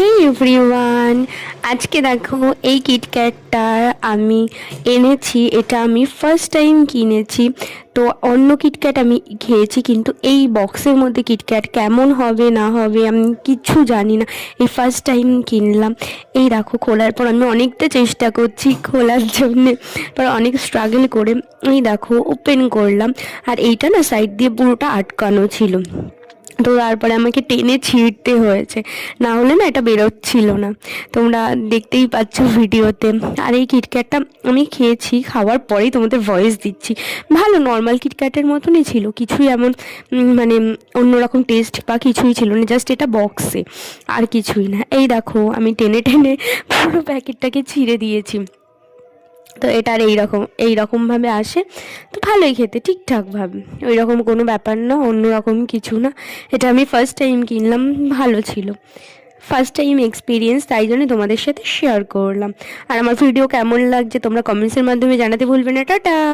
হে everyone, আজকে দেখো এই কিটক্যাটটা আমি এনেছি। এটা আমি ফার্স্ট টাইম কিনেছি। তো অন্য কিটক্যাট আমি খেয়েছি, কিন্তু এই বক্সের মধ্যে কিটক্যাট কেমন হবে না হবে আমি কিচ্ছু জানি না। এই ফার্স্ট টাইম কিনলাম। এই দেখো, খোলার পর আমি অনেকটা চেষ্টা করছি খোলার জন্যে, পর অনেক স্ট্রাগল করে এই দেখো ওপেন করলাম। আর এইটা না সাইড দিয়ে পুরোটা আটকানো ছিল, তো তারপরে আমাকে টেনে ছিঁড়তে হয়েছে, না হলে না এটা বেরোচ্ছিল না। তোমরা দেখতেই পাচ্ছ ভিডিওতে। আর এই কিটক্যাটটা আমি খেয়েছি, খাওয়ার পরেই তোমাদের ভয়েস দিচ্ছি। ভালো নর্মাল কিটক্যাটের মতনই ছিল, কিছুই এমন মানে অন্যরকম টেস্ট বা কিছুই ছিল না, জাস্ট এটা বক্সে আর কিছুই না। এই দেখো আমি টেনে টেনে পুরো প্যাকেটটাকে ছিঁড়ে দিয়েছি। তো এটার এইরকমভাবে আসে, তো ভালোই খেতে, ঠিকঠাকভাবে, ওই রকম কোনো ব্যাপার না, অন্য রকম কিছু না। এটা আমি ফার্স্ট টাইম কিনলাম, ভালো ছিল, ফার্স্ট টাইম এক্সপিরিয়েন্স, তাই জন্য তোমাদের সাথে শেয়ার করলাম। আর আমার ভিডিও কেমন লাগছে তোমরা কমেন্টসের মাধ্যমে জানাতে ভুলবে না। টাটা।